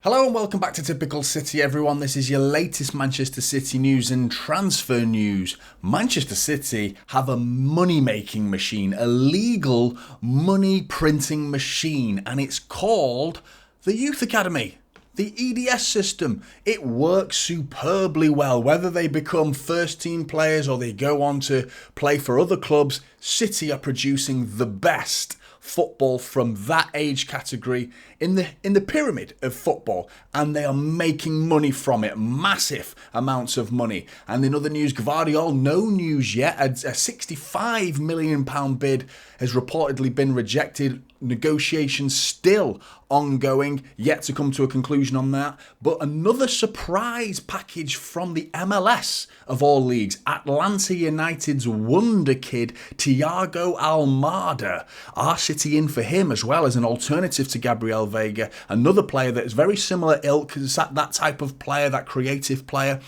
Hello and welcome back to Typical City, everyone. This is your latest Manchester City news and transfer news. Manchester City have a money-making machine, a legal money-printing machine, and it's called the Youth Academy. The EDS system. It works superbly well. Whether they become first-team players or they go on to play for other clubs, City are producing the best football from that age category in the pyramid of football, and they are making money from it, massive amounts of money. And in other news, Gvardiol, no news yet. A £65 million bid has reportedly been rejected. Negotiations still ongoing, yet to come to a conclusion on that. But another surprise package from the MLS of all leagues. Atlanta United's wonder kid, Thiago Almada. Are City in for him as well as an alternative to Gabriel Vega? Another player that is very similar ilk, that type of player, that creative player.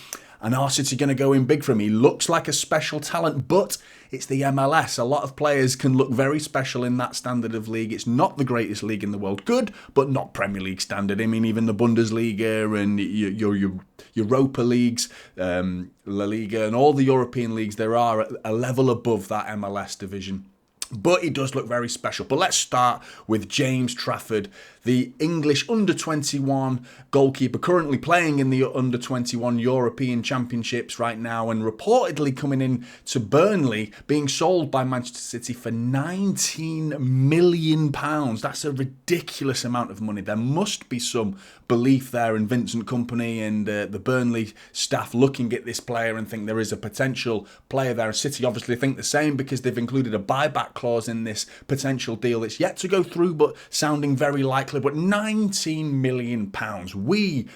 And are City going to go in big for him? He looks like a special talent, but it's the MLS. A lot of players can look very special in that standard of league. It's not the greatest league in the world. Good, but not Premier League standard. I mean, even the Bundesliga and your Europa leagues, La Liga, and all the European leagues, there are a level above that MLS division. But he does look very special. But let's start with James Trafford, the English under-21 goalkeeper, currently playing in the under-21 European Championships right now and reportedly coming in to Burnley, being sold by Manchester City for £19 million. That's a ridiculous amount of money. There must be some belief there in Vincent Kompany and the Burnley staff looking at this player and think there is a potential player there. City obviously think the same because they've included a buyback clause in this potential deal. It's yet to go through, but sounding very likely. But £19 million. We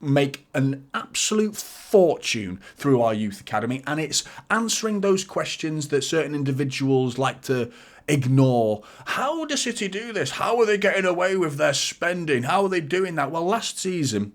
make an absolute fortune through our youth academy, and it's answering those questions that certain individuals like to ignore. How does City do this? How are they getting away with their spending? How are they doing that? Well, last season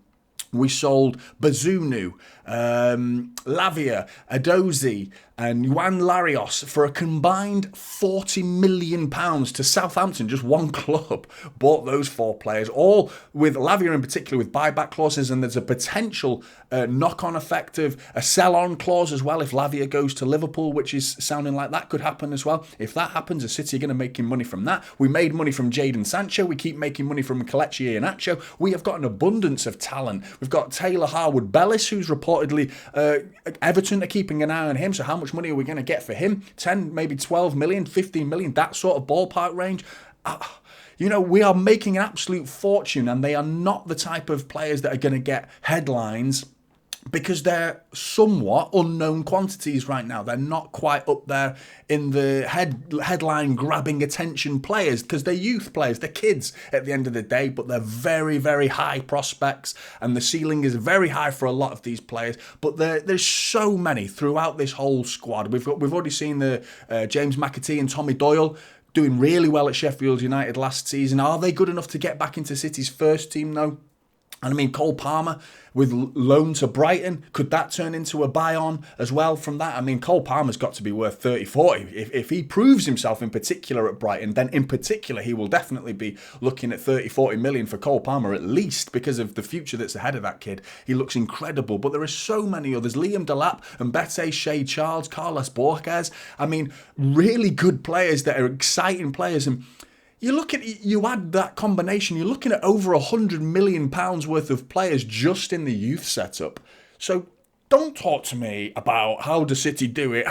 we sold Bazunu, Lavia, Adozi and Juan Larios for a combined £40 million to Southampton. Just one club bought those four players, all with Lavia in particular with buyback clauses, and there's a potential knock-on effect of a sell-on clause as well if Lavia goes to Liverpool, which is sounding like that could happen as well. If that happens, the City are going to make money from that. We made money from Jadon Sancho. We keep making money from Kelechi Iheanacho. We have got an abundance of talent. We've got Taylor Harwood-Bellis, who's reportedly Everton are keeping an eye on him. So how much money are we going to get for him? 10, maybe 12 million, 15 million, that sort of ballpark range. We are making an absolute fortune, and they are not the type of players that are going to get headlines because they're somewhat unknown quantities right now. They're not quite up there in the headline grabbing attention players because they're youth players, they're kids at the end of the day, but they're very, very high prospects, and the ceiling is very high for a lot of these players. But there's so many throughout this whole squad. We've already seen the James McAtee and Tommy Doyle doing really well at Sheffield United last season. Are they good enough to get back into City's first team though? And I mean, Cole Palmer with loan to Brighton, could that turn into a buy-on as well from that? I mean, Cole Palmer's got to be worth 30, 40. If he proves himself in particular at Brighton, then in particular he will definitely be looking at 30, 40 million for Cole Palmer at least because of the future that's ahead of that kid. He looks incredible. But there are so many others. Liam Delap, Mbete, Shea Charles, Carlos Borges. I mean, really good players that are exciting players. And you add that combination, you're looking at over £100 million worth of players just in the youth setup. So don't talk to me about how does City do it,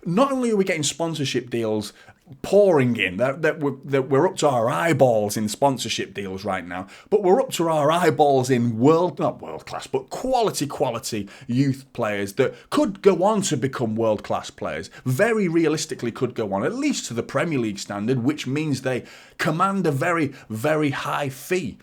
Not only are we getting sponsorship deals pouring in, that we're up to our eyeballs in sponsorship deals right now, but we're up to our eyeballs in not world class, but quality youth players that could go on to become world class players. Very realistically could go on, at least to the Premier League standard, which means they command a very, very high fee.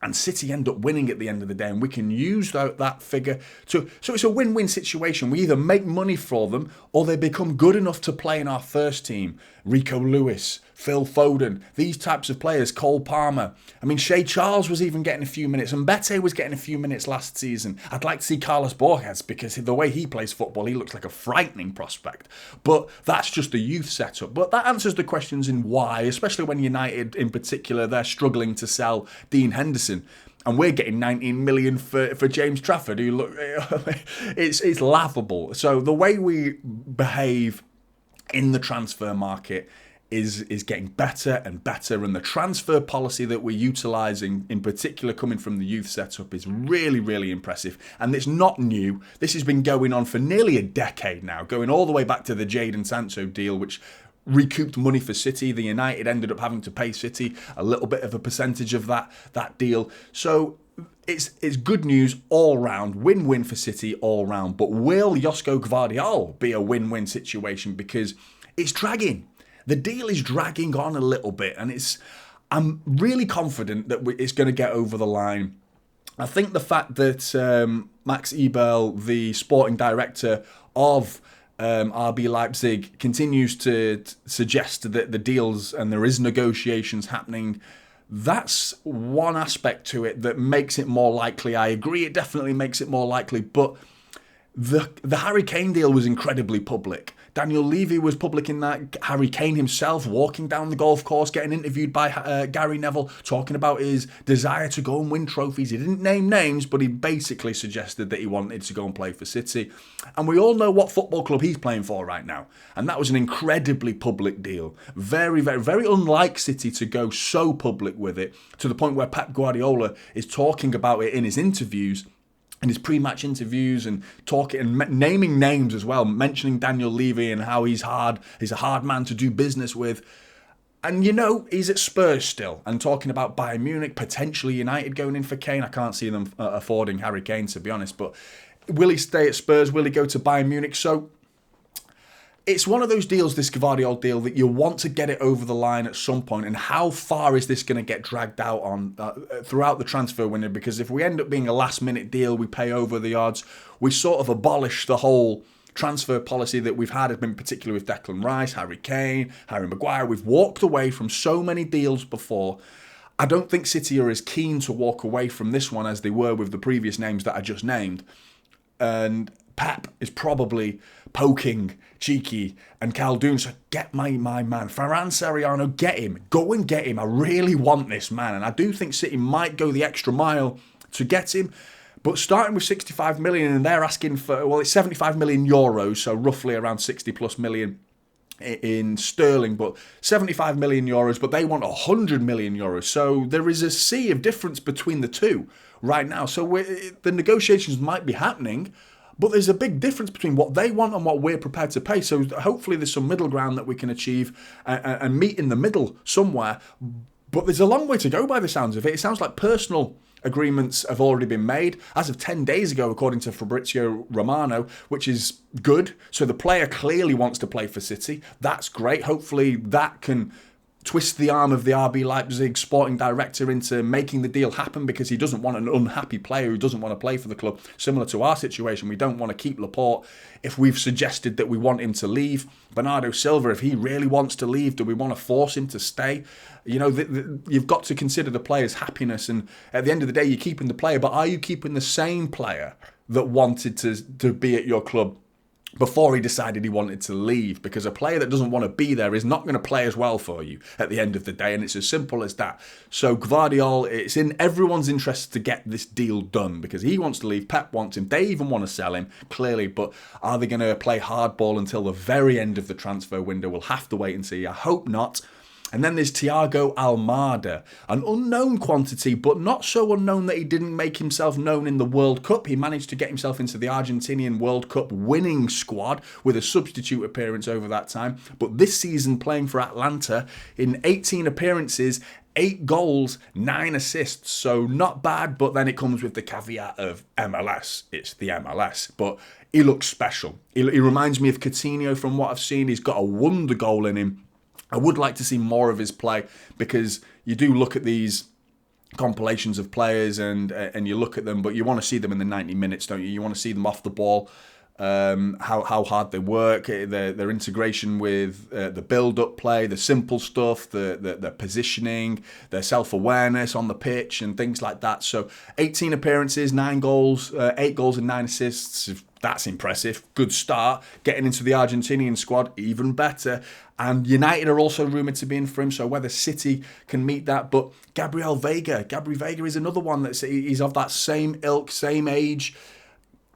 And City end up winning at the end of the day, and we can use that figure so it's a win-win situation. We either make money for them or they become good enough to play in our first team. Rico Lewis, Phil Foden, these types of players, Cole Palmer. I mean, Shea Charles was even getting a few minutes, and Mbete was getting a few minutes last season. I'd like to see Carlos Borges because the way he plays football, he looks like a frightening prospect. But that's just the youth setup. But that answers the questions in why, especially when United in particular, they're struggling to sell Dean Henderson. and we're getting 19 million for James Trafford, who look, it's laughable. So the way we behave in the transfer market is getting better and better, and the transfer policy that we're utilising, in particular coming from the youth setup, is really, really impressive. And it's not new. This has been going on for nearly a decade now, going all the way back to the Jadon Sancho deal, which recouped money for City. The United ended up having to pay City a little bit of a percentage of that deal. So it's good news all round, win-win for City all round. But will Josko Gvardiol be a win-win situation? Because it's dragging. The deal is dragging on a little bit, and I'm really confident that it's going to get over the line. I think the fact that Max Eberl, the sporting director of RB Leipzig, continues to suggest that the deals and there is negotiations happening, that's one aspect to it that makes it more likely. I agree, it definitely makes it more likely, but the Harry Kane deal was incredibly public. Daniel Levy was public in that. Harry Kane himself walking down the golf course, getting interviewed by Gary Neville, talking about his desire to go and win trophies. He didn't name names, but he basically suggested that he wanted to go and play for City. And we all know what football club he's playing for right now. And that was an incredibly public deal. Very, very, very unlike City to go so public with it, to the point where Pep Guardiola is talking about it in his interviews, in his pre-match interviews, and talking and naming names as well, mentioning Daniel Levy and how he's a hard man to do business with. And he's at Spurs still, and talking about Bayern Munich, potentially United going in for Kane. I can't see them affording Harry Kane, to be honest, but will he stay at Spurs? Will he go to Bayern Munich? So it's one of those deals, this Gvardiol deal, that you want to get it over the line at some point. And how far is this going to get dragged out on throughout the transfer window? Because if we end up being a last-minute deal, we pay over the odds, we sort of abolish the whole transfer policy that we've had, in particular with Declan Rice, Harry Kane, Harry Maguire. We've walked away from so many deals before. I don't think City are as keen to walk away from this one as they were with the previous names that I just named. And Pep is probably poking Cheeky and Khaldoon, so get my man. Ferran Soriano, get him. Go and get him. I really want this man. And I do think City might go the extra mile to get him. But starting with 65 million, and they're asking for, well, it's 75 million euros, so roughly around 60 plus million in sterling, but 75 million euros, but they want 100 million euros. So there is a sea of difference between the two right now. So the negotiations might be happening, but there's a big difference between what they want and what we're prepared to pay. So hopefully there's some middle ground that we can achieve and meet in the middle somewhere. But there's a long way to go by the sounds of it. It sounds like personal agreements have already been made as of 10 days ago, according to Fabrizio Romano, which is good. So the player clearly wants to play for City. That's great. Hopefully that can twist the arm of the RB Leipzig sporting director into making the deal happen, because he doesn't want an unhappy player who doesn't want to play for the club. Similar to our situation, we don't want to keep Laporte if we've suggested that we want him to leave. Bernardo Silva, if he really wants to leave, do we want to force him to stay? You've got to consider the player's happiness, and at the end of the day, you're keeping the player, but are you keeping the same player that wanted to be at your club before he decided he wanted to leave? Because a player that doesn't want to be there is not going to play as well for you at the end of the day, and it's as simple as that. So Gvardiol, it's in everyone's interest to get this deal done, because he wants to leave, Pep wants him, they even want to sell him, clearly, but are they going to play hardball until the very end of the transfer window? We'll have to wait and see. I hope not. And then there's Thiago Almada, an unknown quantity, but not so unknown that he didn't make himself known in the World Cup. He managed to get himself into the Argentinian World Cup winning squad with a substitute appearance over that time. But this season, playing for Atlanta in 18 appearances, 8 goals, 9 assists. So not bad, but then it comes with the caveat of MLS. It's the MLS. But he looks special. He reminds me of Coutinho from what I've seen. He's got a wonder goal in him. I would like to see more of his play, because you do look at these compilations of players and you look at them, but you want to see them in the 90 minutes, don't you? You want to see them off the ball. how hard they work, their integration with the build-up play, the simple stuff, the positioning, their self-awareness on the pitch and things like that. So 18 appearances, 9 goals, 8 goals and 9 assists. That's impressive. Good start. Getting into the Argentinian squad, even better. And United are also rumoured to be in for him, so whether City can meet that. But Gabri Veiga is another one he's of that same ilk, same age.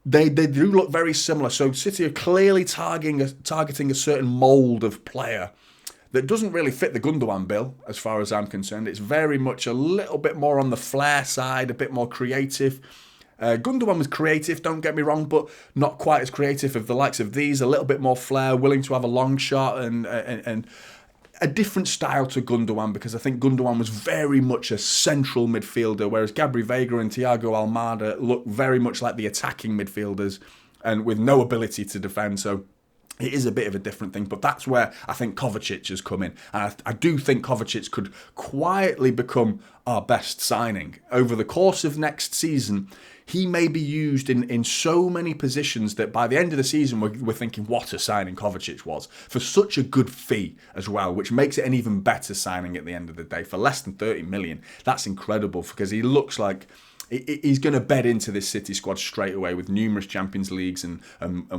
They do look very similar. So City are clearly targeting a certain mould of player that doesn't really fit the Gundogan bill, as far as I'm concerned. It's very much a little bit more on the flair side, a bit more creative. Gundogan was creative, don't get me wrong, but not quite as creative as the likes of these. A little bit more flair, willing to have a long shot and a different style to Gundogan, because I think Gundogan was very much a central midfielder, whereas Gabri Veiga and Thiago Almada look very much like the attacking midfielders and with no ability to defend. So it is a bit of a different thing, but that's where I think Kovacic has come in. And I do think Kovacic could quietly become our best signing. Over the course of next season, he may be used in so many positions that by the end of the season, we're thinking what a signing Kovacic was. For such a good fee as well, which makes it an even better signing at the end of the day. For less than 30 million, that's incredible, because he looks like he's going to bed into this City squad straight away with numerous Champions Leagues and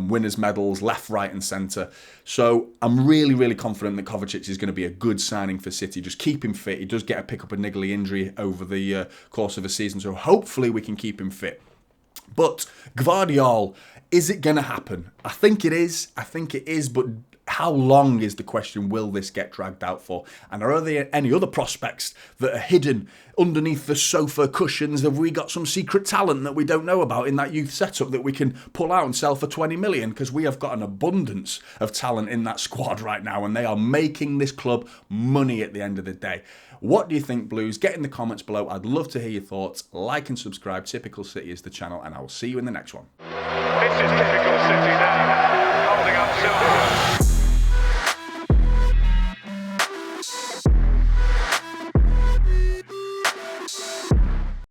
winners' medals left, right and centre. So I'm really, really confident that Kovacic is going to be a good signing for City. Just keep him fit. He does get a pick up a niggly injury over the course of a season, so hopefully we can keep him fit. But Gvardiol, is it going to happen? I think it is, but how long is the question? Will this get dragged out for? And are there any other prospects that are hidden underneath the sofa cushions? Have we got some secret talent that we don't know about in that youth setup that we can pull out and sell for 20 million? Because we have got an abundance of talent in that squad right now, and they are making this club money at the end of the day. What do you think, Blues? Get in the comments below. I'd love to hear your thoughts. Like and subscribe. Typical City is the channel, and I will see you in the next one. This is Typical City now, holding up silver.